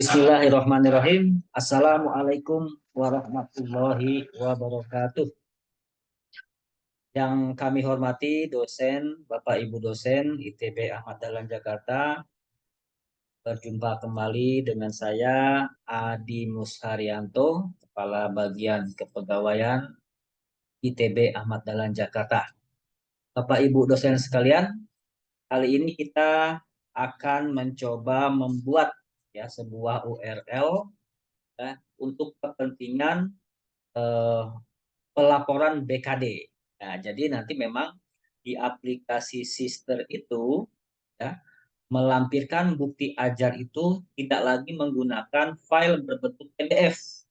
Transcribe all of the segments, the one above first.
Bismillahirrahmanirrahim. Assalamualaikum warahmatullahi wabarakatuh. Yang kami hormati dosen, Bapak Ibu dosen ITB Ahmad Dahlan Jakarta. Berjumpa kembali dengan saya Adi Musharyanto, Kepala Bagian Kepegawaian ITB Ahmad Dahlan Jakarta. Bapak Ibu dosen sekalian, kali ini kita akan mencoba membuat sebuah URL untuk kepentingan eh, pelaporan BKD. Nah, jadi nanti memang di aplikasi Sister itu ya, melampirkan bukti ajar itu tidak lagi menggunakan file berbentuk PDF,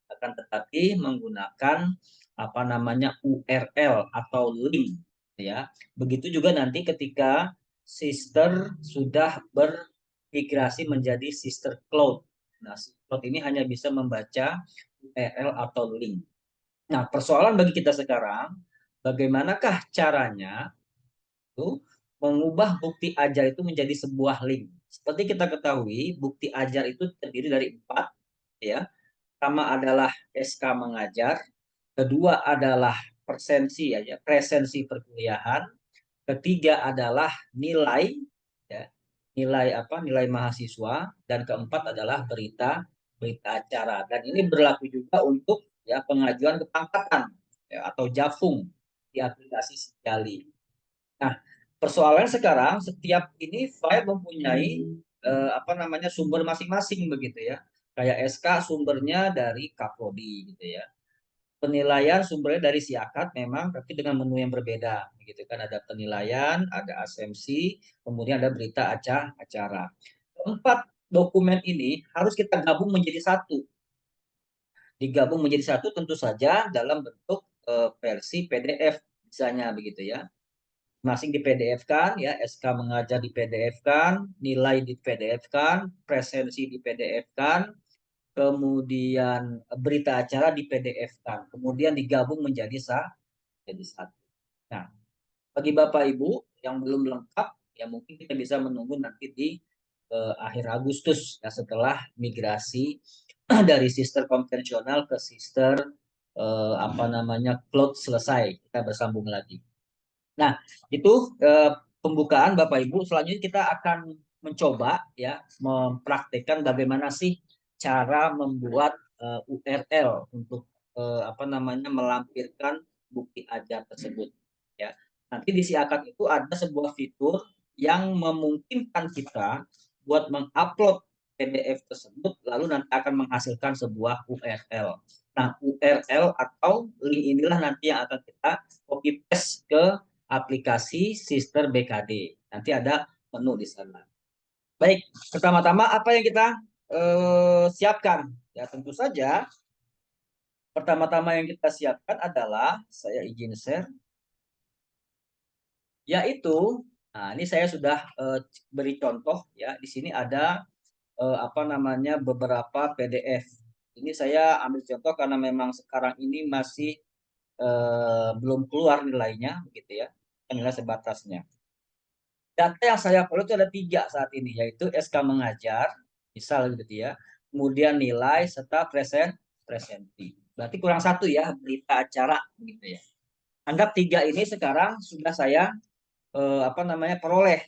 akan tetapi menggunakan apa namanya URL atau link ya. Begitu juga nanti ketika Sister sudah bermigrasi menjadi Sister Cloud. Nah, Cloud ini hanya bisa membaca URL atau link. Nah, persoalan bagi kita sekarang, bagaimanakah caranya itu mengubah bukti ajar itu menjadi sebuah link. Seperti kita ketahui, bukti ajar itu terdiri dari 4, ya. Pertama adalah SK mengajar, kedua adalah presensi perkuliahan, ketiga adalah nilai, ya, nilai mahasiswa, dan keempat adalah berita acara. Dan ini berlaku juga untuk pengajuan kepangkatan atau jafung di aplikasi Sijali. Nah, persoalannya sekarang setiap ini file mempunyai sumber masing-masing begitu ya. Kayak SK sumbernya dari Kaprodi gitu ya. Penilaian sumbernya dari Siakat memang tapi dengan menu yang berbeda gitu kan, ada penilaian, ada asemsi, kemudian ada berita acara. Keempat dokumen ini harus kita gabung menjadi satu. Digabung menjadi satu tentu saja dalam bentuk versi PDF misalnya begitu ya. Masing di PDF-kan ya, SK mengajar di PDF-kan, nilai di PDF-kan, presensi di PDF-kan, kemudian berita acara di PDF-kan, kemudian digabung jadi satu. Nah, bagi Bapak Ibu yang belum lengkap, ya mungkin kita bisa menunggu nanti di akhir Agustus ya, setelah migrasi dari sister konvensional ke sister cloud selesai, kita bersambung lagi. Nah, itu pembukaan Bapak Ibu. Selanjutnya kita akan mencoba ya mempraktekkan bagaimana sih cara membuat URL untuk melampirkan bukti ajar tersebut ya. Nanti di Siakat itu ada sebuah fitur yang memungkinkan kita buat mengupload PDF tersebut lalu nanti akan menghasilkan sebuah URL. Nah, URL atau link inilah nanti yang akan kita copy paste ke aplikasi Sister BKD. Nanti ada menu di sana. Baik, pertama-tama apa yang kita siapkan? Ya tentu saja pertama-tama yang kita siapkan adalah saya izin share, yaitu, nah ini saya sudah beri contoh ya. Di sini ada beberapa PDF. Ini saya ambil contoh karena memang sekarang ini masih belum keluar nilainya, begitu ya, nilai sebatasnya. Data yang saya perlu itu ada 3 saat ini, yaitu SK mengajar, misal gitu ya, kemudian nilai serta presensi. Berarti kurang 1 ya, berita acara gitu ya. Anggap 3 ini sekarang sudah saya peroleh.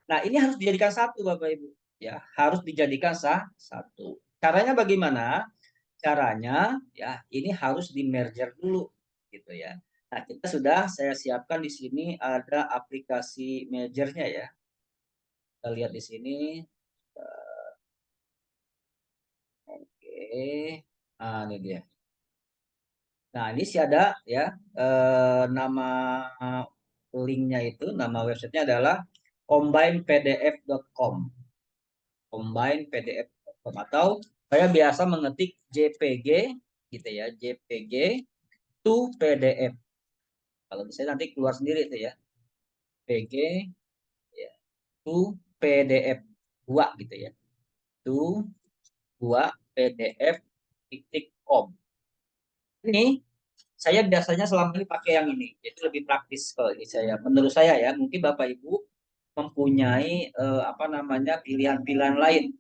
Nah, ini harus dijadikan satu Bapak Ibu ya, harus dijadikan satu. Caranya bagaimana? Caranya ya ini harus di merger dulu gitu ya. Nah, saya siapkan di sini ada aplikasi mergernya ya. Kita lihat di sini. Oke. Nah, ini dia. Nah, ini sih ada ya nama linknya itu, nama websitenya adalah combinepdf.com. Combinepdf.com atau saya biasa mengetik JPG gitu ya, JPG to PDF. Kalau bisa nanti keluar sendiri itu ya. PG ya, to PDF 2 gitu ya. To 2 pdf.com. Ini saya biasanya selama ini pakai yang ini, itu lebih praktis kalau ini saya. Menurut saya ya, mungkin Bapak Ibu mempunyai pilihan-pilihan lain.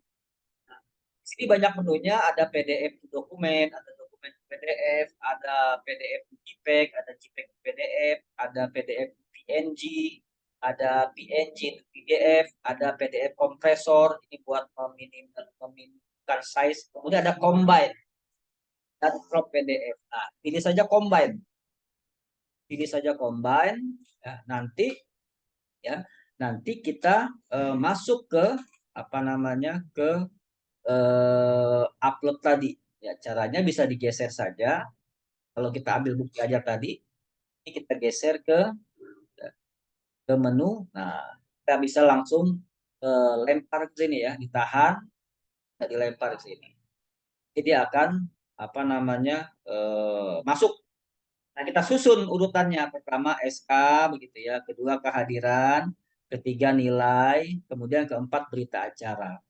Sini banyak menunya, ada PDF dokumen, ada dokumen PDF, ada PDF JPEG, ada JPEG PDF, ada PDF PNG, ada PNG PDF, ada PDF kompresor, ini buat meminimumkan size. Kemudian ada combine dan crop PDF. Nah, pilih saja combine. Pilih saja combine. Ya, ya, nanti kita masuk ke apa namanya ke upload tadi. Ya, caranya bisa digeser saja. Kalau kita ambil bukti ajar tadi, ini kita geser ke menu. Nah, kita bisa langsung lempar ke sini ya, ditahan, kita dilempar ke sini. Jadi dia akan apa namanya masuk. Nah, kita susun urutannya. Pertama SK begitu ya, kedua kehadiran, ketiga nilai, kemudian keempat berita acara.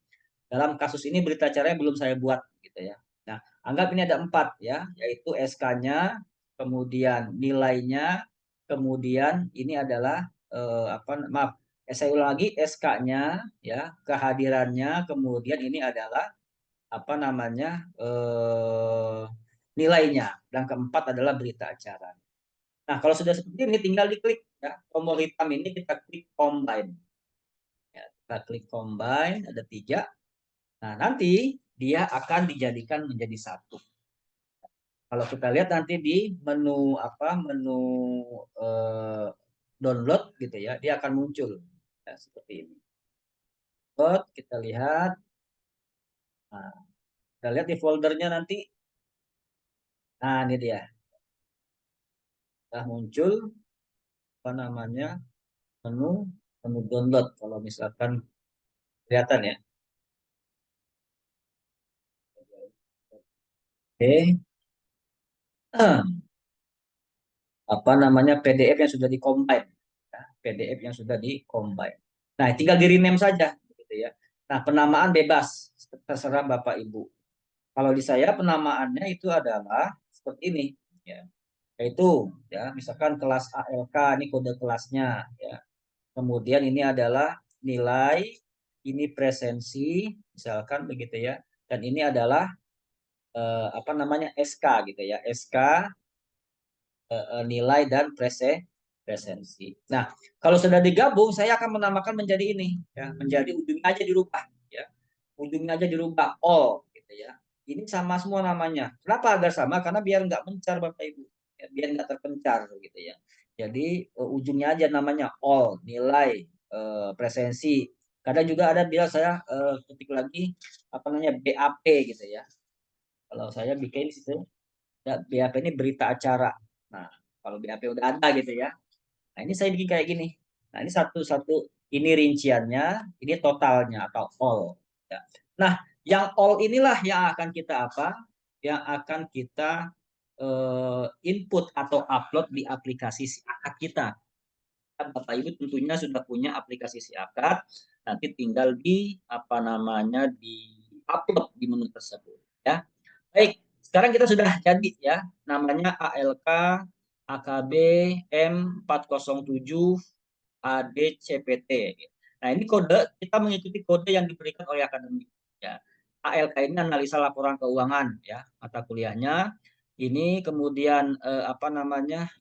Dalam kasus ini berita acaranya belum saya buat gitu ya. Nah, anggap ini ada 4 ya, yaitu SK-nya, kemudian nilainya, kemudian ini adalah maaf, saya ulang lagi SK-nya ya, kehadirannya, kemudian ini adalah apa namanya nilainya, dan keempat adalah berita acara. Nah, kalau sudah seperti ini tinggal diklik ya, tombol hitam ini kita klik combine. Ya, kita klik combine, ada 3. Nah, nanti dia akan dijadikan menjadi satu. Kalau kita lihat nanti di menu download gitu ya, dia akan muncul ya, seperti ini. Kita lihat, nah, kita lihat di foldernya nanti. Nah, ini dia, sudah muncul apa namanya menu menu download. Kalau misalkan kelihatan ya. Oke, apa namanya PDF yang sudah di-combine. Ya, PDF yang sudah di-combine. Nah, tinggal di-rename saja gitu ya. Nah, penamaan bebas terserah Bapak Ibu. Kalau di saya penamaannya itu adalah seperti ini ya. Yaitu ya, misalkan kelas ALK ini kode kelasnya ya. Kemudian ini adalah nilai, ini presensi misalkan begitu ya. Dan ini adalah apa namanya SK gitu ya. SK nilai dan presensi. Nah, kalau sudah digabung, saya akan menamakan menjadi ini, ya, menjadi ujungnya aja dirubah, ya, ujungnya aja dirubah all, gitu ya. Ini sama semua namanya. Kenapa agar sama? Karena biar nggak mencar Bapak Ibu, ya, biar nggak terpencar, gitu ya. Jadi ujungnya aja namanya all, nilai, presensi. Kadang juga ada bilang saya ketik lagi apa namanya BAP gitu ya. Kalau saya bikin situ ya, BAP ini berita acara. Nah, kalau BAP udah ada gitu ya. Nah, ini saya bikin kayak gini. Nah, ini satu-satu, ini rinciannya, ini totalnya atau all. Ya. Nah, yang all inilah yang akan kita apa? Yang akan kita input atau upload di aplikasi Siakat kita. Bapak Ibu tentunya sudah punya aplikasi Siakat, nanti tinggal di apa namanya di upload di menu tersebut ya. Baik, sekarang kita sudah jadi ya, namanya ALK AKB M407 ADCPT. Nah, ini kode kita mengikuti kode yang diberikan oleh akademik ya. ALK ini analisa laporan keuangan ya, mata kuliahnya. Ini kemudian apa namanya?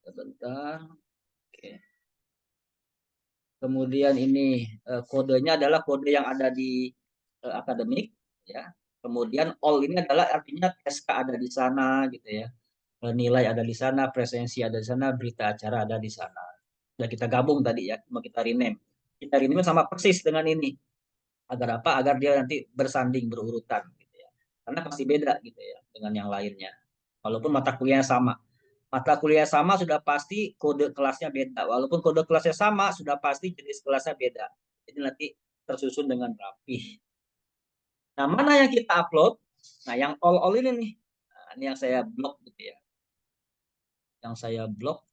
Sebentar. Oke. Kemudian ini kodenya adalah kode yang ada di akademik ya. Kemudian all ini adalah artinya SK ada di sana gitu ya. Nilai ada di sana, presensi ada di sana, berita acara ada di sana. Sudah kita gabung tadi ya, mau kita rename. Kita rename sama persis dengan ini. Agar apa? Agar dia nanti bersanding berurutan gitu ya. Karena pasti beda gitu ya dengan yang lainnya. Walaupun mata kuliahnya sama. Mata kuliah sama sudah pasti kode kelasnya beda. Walaupun kode kelasnya sama, sudah pasti jenis kelasnya beda. Jadi nanti tersusun dengan rapi. Nah, mana yang kita upload? Nah, yang all ini nih. Nah, ini yang saya blok gitu ya. Yang saya blok,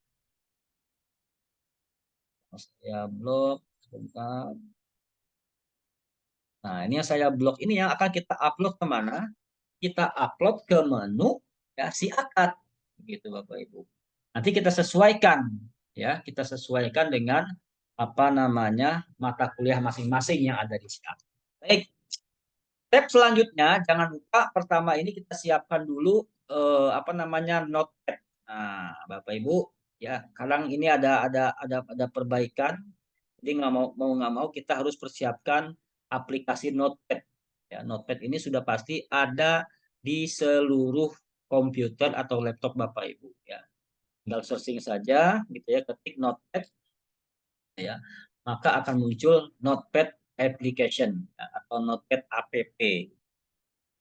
sebentar. Nah, ini yang saya blok ini yang akan kita upload kemana? Kita upload ke menu ya si akad, gitu Bapak Ibu. Nanti kita sesuaikan ya, kita sesuaikan dengan apa namanya mata kuliah masing-masing yang ada di sini. Baik, step selanjutnya jangan lupa pertama ini kita siapkan dulu apa namanya notepad. Nah, Bapak Ibu, ya, sekarang ini ada perbaikan. Jadi nggak mau kita harus persiapkan aplikasi notepad. Ya, notepad ini sudah pasti ada di seluruh komputer atau laptop Bapak Ibu. Ya, tinggal searching saja, gitu ya, ketik notepad, ya, maka akan muncul notepad application, ya, atau notepad app.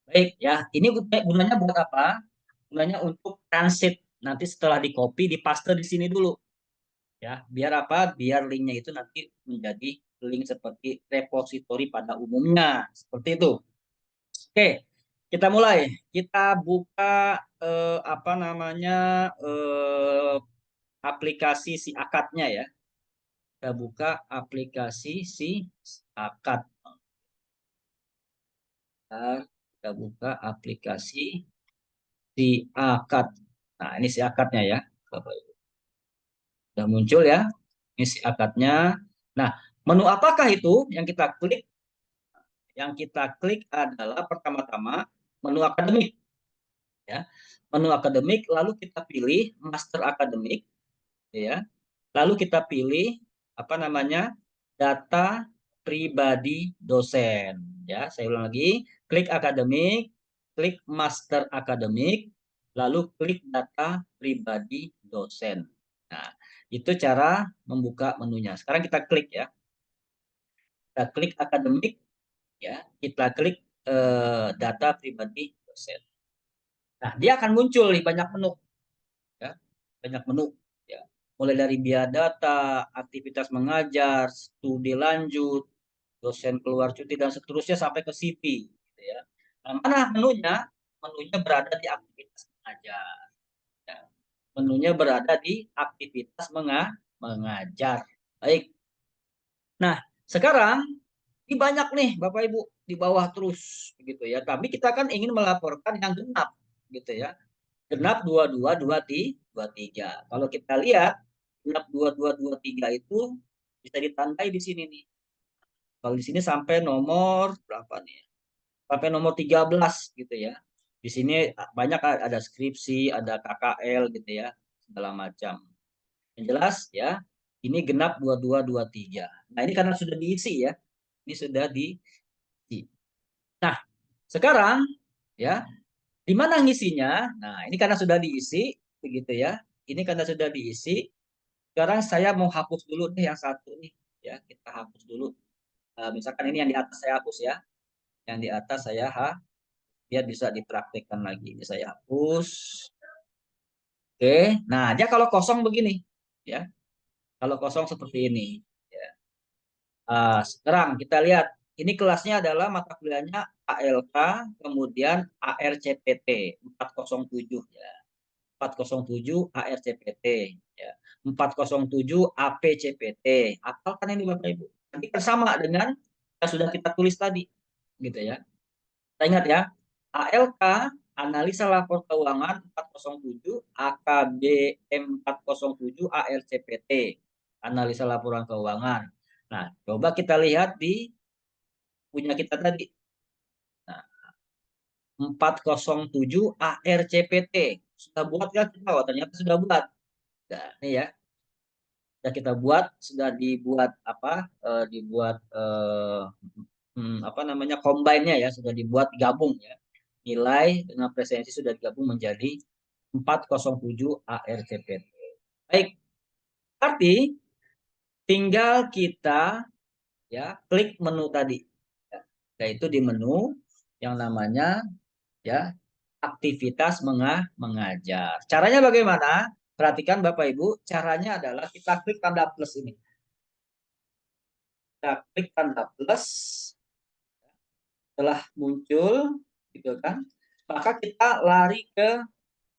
Baik, ya, ini gunanya buat apa? Gunanya untuk transit. Nanti setelah di copy, dipaste di sini dulu. Ya, biar apa? Biar linknya itu nanti menjadi link seperti repositori pada umumnya. Seperti itu. Oke, kita mulai. Kita buka apa namanya aplikasi si akadnya ya. Kita buka aplikasi si akad. Kita buka aplikasi si akad. Nah, ini si akadnya ya. Sudah muncul ya. Ini si akadnya. Nah, menu apakah itu yang kita klik? Yang kita klik adalah pertama-tama menu akademik ya. Menu akademik lalu kita pilih master akademik ya. Lalu kita pilih apa namanya? Data pribadi dosen ya. Saya ulang lagi, klik akademik, klik master akademik, lalu klik data pribadi dosen. Nah, itu cara membuka menunya. Sekarang kita klik ya. Kita klik akademik ya, kita klik data pribadi dosen. Nah, dia akan muncul di banyak menu ya, banyak menu ya. Mulai dari biodata, aktivitas mengajar, studi lanjut, dosen keluar cuti dan seterusnya sampai ke CV gitu ya. Nah, mana menunya? Menunya berada di aktivitas mengajar. Ya. Menunya berada di aktivitas mengajar. Baik. Nah, sekarang ini banyak nih Bapak Ibu di bawah terus gitu ya. Tapi kita kan ingin melaporkan yang genap gitu ya. Genap 2223. Kalau kita lihat genap 2223 itu bisa ditandai di sini nih. Kalau di sini sampai nomor berapa nih? Sampai nomor 13 gitu ya. Di sini banyak ada skripsi, ada KKL gitu ya, segala macam. Yang jelas ya, ini genap 2223. Nah, ini karena sudah diisi ya. Ini sudah diisi. Nah, sekarang ya, di mana ngisinya? Nah, ini karena sudah diisi begitu ya. Ini karena sudah diisi. Sekarang saya mau hapus dulu nih yang satu nih ya. Kita hapus dulu. Misalkan ini yang di atas saya hapus ya. Yang di atas saya biar bisa dipraktikkan lagi. Ini saya hapus. Oke. Nah, dia kalau kosong begini ya. Kalau kosong seperti ini. Ya. Sekarang kita lihat, ini kelasnya adalah mata kuliahnya ALK, kemudian ARCPT 407 ya. 407 ARCPT ya. 407 APCPT. Apalkan ini Bapak Ibu. Nanti bersama dengan yang sudah kita tulis tadi gitu ya. Kita ingat ya, ALK analisa lapor keuangan 407, AKBM 407, ARCPT analisa laporan keuangan. Nah, coba kita lihat di punya kita tadi. Nah, 407 ARCPT. Sudah buat kan kita? Oh, ternyata sudah buat. Nah, ini ya. Sudah kita buat, sudah dibuat apa? Dibuat apa namanya? Combine-nya ya, sudah dibuat gabung ya. Nilai dengan presensi sudah digabung menjadi 407 ARCPT. Baik, arti tinggal kita ya klik menu tadi. Ya, yaitu di menu yang namanya ya aktivitas mengajar. Caranya bagaimana? Perhatikan Bapak Ibu, caranya adalah kita klik tanda plus ini. Kita klik tanda plus, setelah muncul gitu kan, maka kita lari ke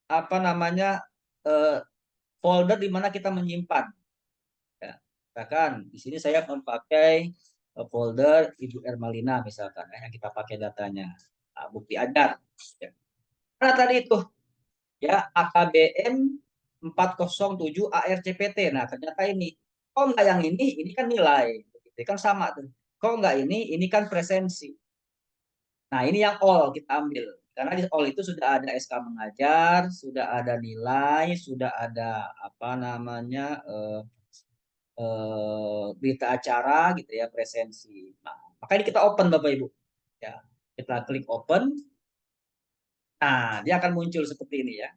apa namanya folder di mana kita menyimpan. Ya, misalkan di sini saya memakai folder Ibu Ermalina misalkan yang kita pakai datanya. Nah, bukti ajar. Ya. Nah, tadi itu ya AKBM 407 ARCPT. Nah, ternyata ini kok nggak yang ini kan nilai, gitu kan sama tuh. Kok nggak ini kan presensi. Nah, ini yang all kita ambil. Karena di all itu sudah ada SK mengajar, sudah ada nilai, sudah ada apa namanya berita acara gitu ya, presensi. Nah, makanya kita open Bapak Ibu. Ya, kita klik open. Nah, dia akan muncul seperti ini ya.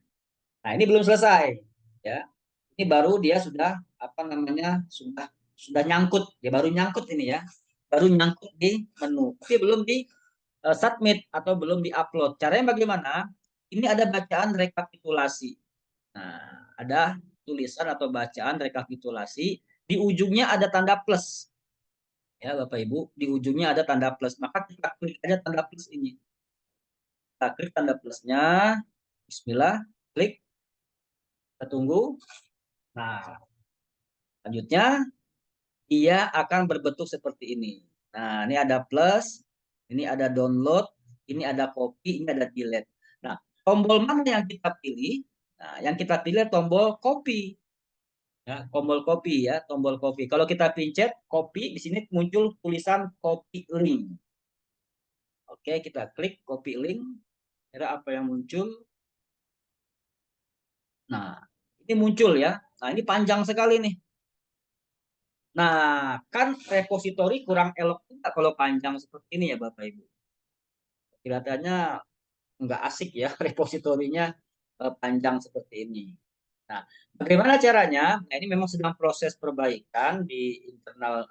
Nah, ini belum selesai ya. Ini baru dia sudah apa namanya sudah nyangkut. Dia baru nyangkut ini ya. Baru nyangkut di menu. Tapi belum di submit atau belum di-upload. Caranya bagaimana? Ini ada bacaan rekapitulasi. Nah, ada tulisan atau bacaan rekapitulasi. Di ujungnya ada tanda plus. Ya, Bapak Ibu, di ujungnya ada tanda plus. Maka kita klik aja tanda plus ini. Kita klik tanda plusnya. Bismillah, klik. Kita tunggu. Nah, selanjutnya dia akan berbentuk seperti ini. Nah, ini ada plus, ini ada download, ini ada copy, ini ada delete. Nah, tombol mana yang kita pilih? Nah, yang kita pilih tombol copy. Ya, tombol copy ya, tombol copy. Kalau kita pencet copy, di sini muncul tulisan copy link. Oke, kita klik copy link. Kira apa yang muncul? Nah, ini muncul ya. Nah, ini panjang sekali nih. Nah, kan repositori kurang elok juga kalau panjang seperti ini ya Bapak Ibu. Kelihatannya nggak asik ya repositorinya panjang seperti ini. Nah, bagaimana caranya? Nah, ini memang sedang proses perbaikan di internal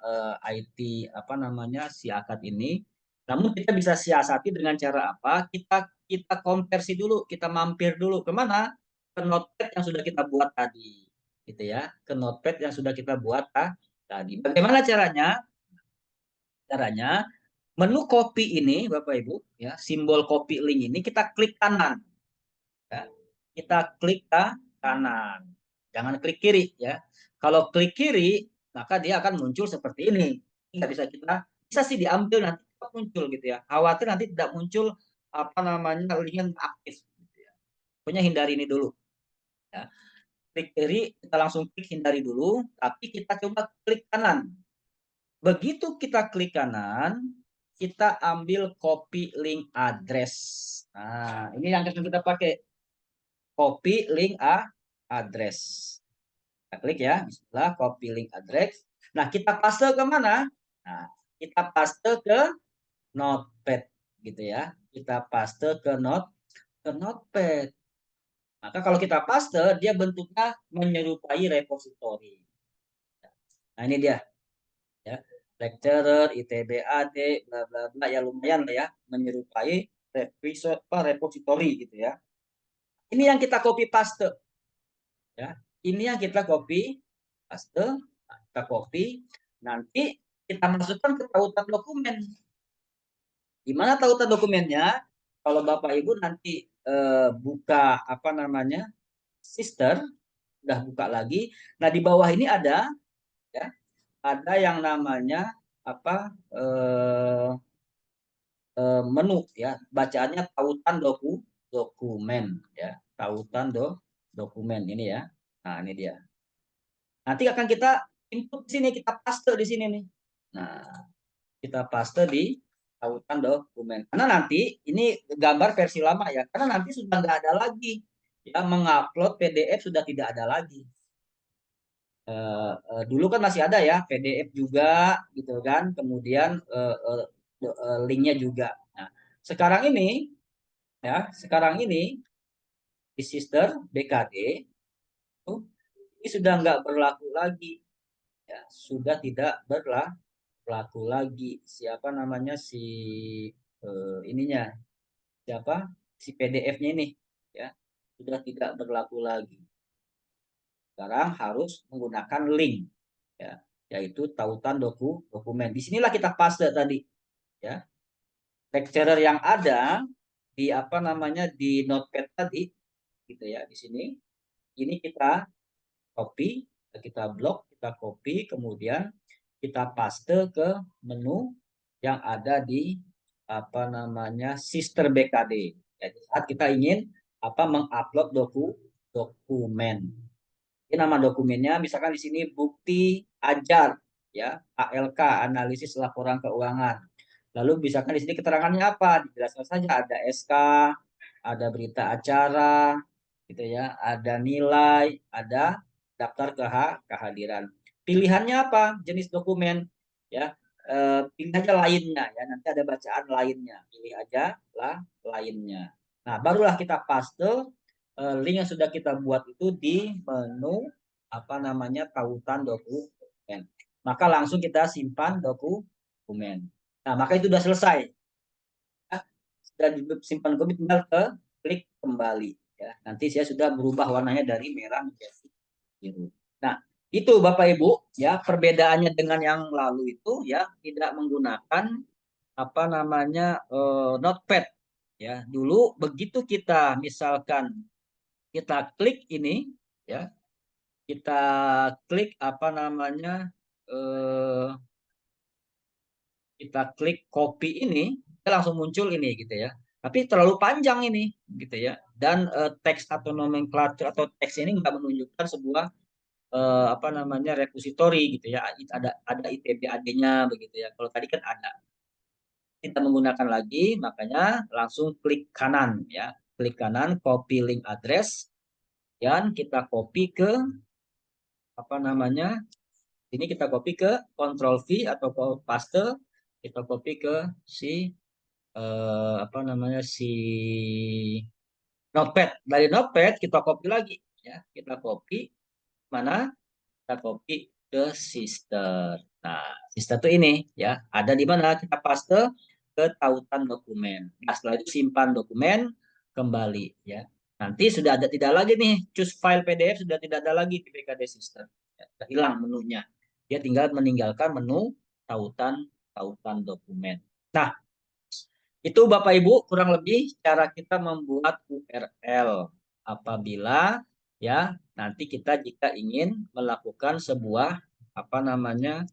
IT apa namanya si akad ini. Namun kita bisa siasati dengan cara apa? Kita konversi dulu, kita mampir dulu kemana? Ke notepad yang sudah kita buat tadi, gitu ya. Ke notepad yang sudah kita buat tadi. Bagaimana caranya? Caranya menu copy ini, Bapak Ibu, ya simbol copy link ini kita klik kanan. Ya. Kita klik ke kanan. Jangan klik kiri ya. Kalau klik kiri, maka dia akan muncul seperti ini. Nggak bisa sih diambil nanti muncul gitu ya. Khawatir nanti tidak muncul apa namanya link yang aktif. Gitu ya. Pokoknya hindari ini dulu. Ya. Klik kiri, kita langsung klik hindari dulu. Tapi kita coba klik kanan. Begitu kita klik kanan, kita ambil copy link address. Nah, ini yang akan kita pakai. Copy link address. Kita klik ya, bismillah, copy link address. Nah, kita paste ke mana? Nah, kita paste ke notepad gitu ya. Kita paste ke notepad. Maka kalau kita paste, dia bentuknya menyerupai repository. Nah, ini dia ya. Lecturer, ITB AD, bla bla bla ya lumayan lah ya menyerupai repository gitu ya. Ini yang kita copy paste ya. Ini yang kita copy paste, kita copy, nanti kita masukkan ke tautan dokumen. Gimana tautan dokumennya? Kalau Bapak Ibu nanti buka apa namanya sister, udah buka lagi. Nah di bawah ini ada ya, ada yang namanya apa menu ya, bacaannya tautan dokumen ya, tautan dokumen ini ya. Nah ini dia. Nanti akan kita input di sini, kita paste di sini nih. Nah, kita paste di tautan dokumen. Karena nanti ini gambar versi lama ya, karena nanti sudah nggak ada lagi. Ya, mengupload PDF sudah tidak ada lagi. Dulu kan masih ada ya, PDF juga gitu kan, kemudian linknya juga. Nah, sekarang ini ya, sekarang ini di Sister BKD ini sudah nggak berlaku lagi, ya, sudah tidak berlaku lagi. Siapa namanya si ininya? Siapa? Si PDF-nya ini, ya, sudah tidak berlaku lagi. Sekarang harus menggunakan link, ya, yaitu tautan dokumen. Disinilah kita paste tadi, ya, lecturer yang ada di apa namanya di notepad tadi, gitu ya, di sini. Ini kita copy, kita blok, kita copy, kemudian kita paste ke menu yang ada di apa namanya sister BKD. Jadi saat kita ingin apa mengupload dokumen. Ini nama dokumennya, misalkan di sini bukti ajar, ya, ALK, analisis laporan keuangan. Lalu misalkan di sini keterangannya apa? Dijelaskan saja ada SK, ada berita acara, gitu ya, ada nilai, ada daftar kehadiran. Pilihannya apa? Jenis dokumen, ya. Pilih aja lainnya, ya. Nanti ada bacaan lainnya. Pilih aja lah lainnya. Nah, barulah kita paste link yang sudah kita buat itu di menu apa namanya tautan dokumen. Maka langsung kita simpan dokumen. Nah, maka itu sudah selesai. Ya, sudah disimpan dokumen, tinggal ke klik kembali. Ya, nanti saya sudah berubah warnanya dari merah menjadi biru. Nah, itu Bapak Ibu, ya perbedaannya dengan yang lalu itu ya tidak menggunakan apa namanya notepad. Ya, dulu begitu kita misalkan kita klik ini, ya kita klik apa namanya eh, kita klik copy ini, langsung muncul ini gitu ya. Tapi terlalu panjang ini gitu ya. Dan teks atau nomenklatur atau teks ini nggak menunjukkan sebuah apa namanya repository gitu ya. Ada ITB-AD-nya begitu ya. Kalau tadi kan ada. Kita menggunakan lagi, makanya langsung klik kanan ya. Klik kanan, copy link address, dan kita copy ke apa namanya ini kita copy ke Ctrl V atau paste, kita copy ke si apa namanya si notepad. Dari notepad kita copy lagi, ya kita copy mana, kita copy ke sister. Nah, sister itu ini ya, ada di mana kita paste ke tautan dokumen. Nah, setelah itu simpan dokumen kembali ya. Nanti sudah ada tidak lagi nih choose file PDF, sudah tidak ada lagi di PKD sister. Ya, sudah hilang menunya. Dia tinggal meninggalkan menu tautan tautan dokumen. Nah, itu Bapak Ibu kurang lebih cara kita membuat URL apabila ya nanti kita jika ingin melakukan sebuah apa namanya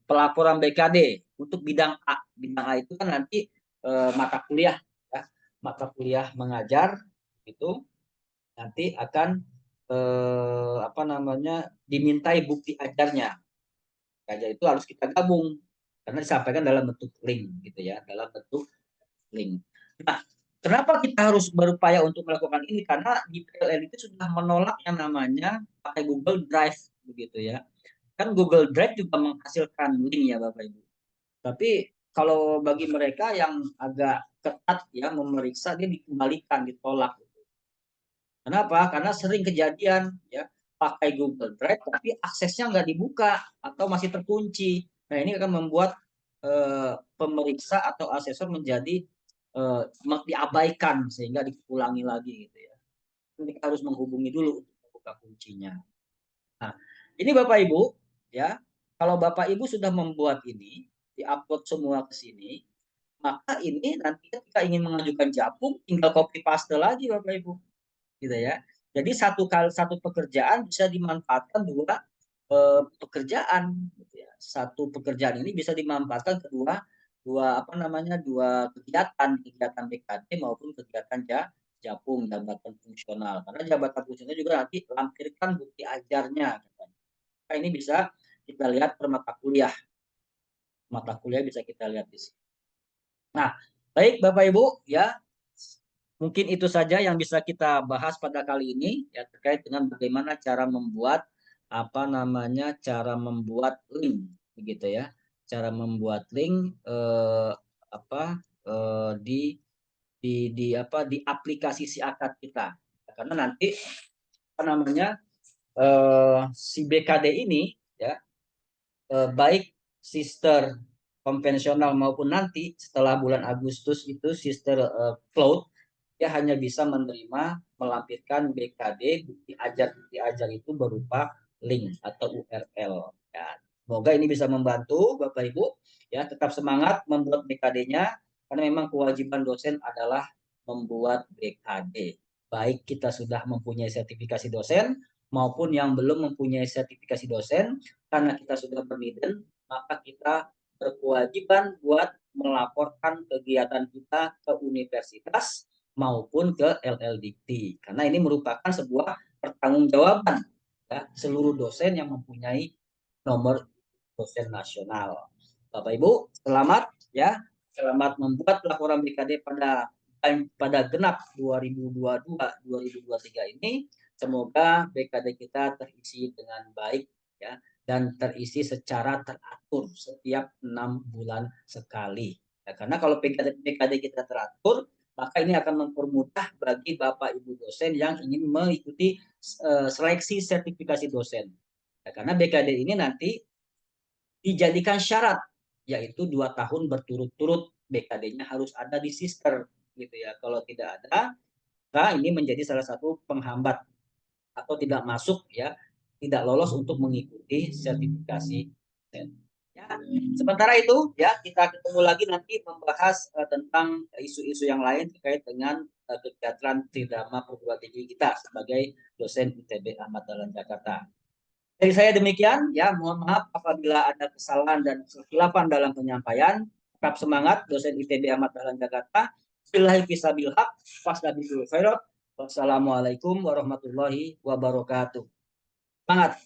pelaporan BKD untuk bidang A. Bidang A itu kan nanti mata kuliah ya, mata kuliah mengajar itu nanti akan apa namanya dimintai bukti ajarnya. Ajar itu harus kita gabung karena disampaikan dalam bentuk link gitu ya, dalam bentuk link. Nah, kenapa kita harus berupaya untuk melakukan ini? Karena di PLN itu sudah menolak yang namanya pakai Google Drive begitu ya. Kan Google Drive juga menghasilkan link ya Bapak Ibu. Tapi kalau bagi mereka yang agak ketat ya memeriksa, dia dikembalikan, ditolak. Kenapa? Karena sering kejadian ya pakai Google Drive tapi aksesnya nggak dibuka atau masih terkunci. Nah ini akan membuat pemeriksa atau asesor menjadi diabaikan sehingga diulangi lagi gitu ya. Kita harus menghubungi dulu untuk membuka kuncinya. Nah ini Bapak Ibu ya, kalau Bapak Ibu sudah membuat ini, diupload semua ke sini, maka ini nanti ketika ingin mengajukan japung tinggal copy paste lagi Bapak Ibu gitu ya. Jadi satu pekerjaan bisa dimanfaatkan dua pekerjaan gitu ya. Satu pekerjaan ini bisa dimanfaatkan kedua dua apa namanya dua kegiatan BKD maupun kegiatan japung jabatan fungsional. Karena jabatan fungsional juga nanti lampirkan bukti ajarnya. Nah, ini bisa kita lihat per mata kuliah. Mata kuliah bisa kita lihat di sini. Nah, baik Bapak Ibu ya, mungkin itu saja yang bisa kita bahas pada kali ini ya terkait dengan bagaimana cara membuat apa namanya cara membuat link begitu ya. Cara membuat link apa di apa di aplikasi si akad kita. Karena nanti apa namanya si BKD ini ya baik sister konvensional maupun nanti setelah bulan Agustus itu sister cloud dia hanya bisa menerima melampirkan BKD bukti ajar itu berupa link atau URL ya. Semoga ini bisa membantu Bapak Ibu ya tetap semangat membuat BKD-nya karena memang kewajiban dosen adalah membuat BKD. Baik kita sudah mempunyai sertifikasi dosen maupun yang belum mempunyai sertifikasi dosen karena kita sudah bermiden maka kita berkewajiban buat melaporkan kegiatan kita ke universitas maupun ke LLDikti karena ini merupakan sebuah pertanggungjawaban ya, seluruh dosen yang mempunyai nomor dosen nasional. Bapak Ibu, selamat ya, selamat membuat laporan BKD pada genap 2022-2023 ini. Semoga BKD kita terisi dengan baik ya, dan terisi secara teratur setiap 6 bulan sekali. Ya, karena kalau BKD kita teratur, maka ini akan mempermudah bagi Bapak Ibu dosen yang ingin mengikuti seleksi sertifikasi dosen. Ya, karena BKD ini nanti dijadikan syarat, yaitu 2 tahun berturut-turut BKD-nya harus ada di sister, gitu ya. Kalau tidak ada, maka ini menjadi salah satu penghambat atau tidak masuk ya, tidak lolos untuk mengikuti sertifikasi. Ya, sementara itu ya kita ketemu lagi nanti membahas tentang isu-isu yang lain terkait dengan kegiatan Tridharma perguruan tinggi kita sebagai dosen ITB Ahmad Dahlan Jakarta. Dari saya demikian ya, mohon maaf apabila ada kesalahan dan kesilapan dalam penyampaian. Tetap semangat dosen ITB Ahmad Dahlan Jakarta. Billahi fisabil haq, fasnabiul khairat. Wassalamualaikum warahmatullahi wabarakatuh. Semangat.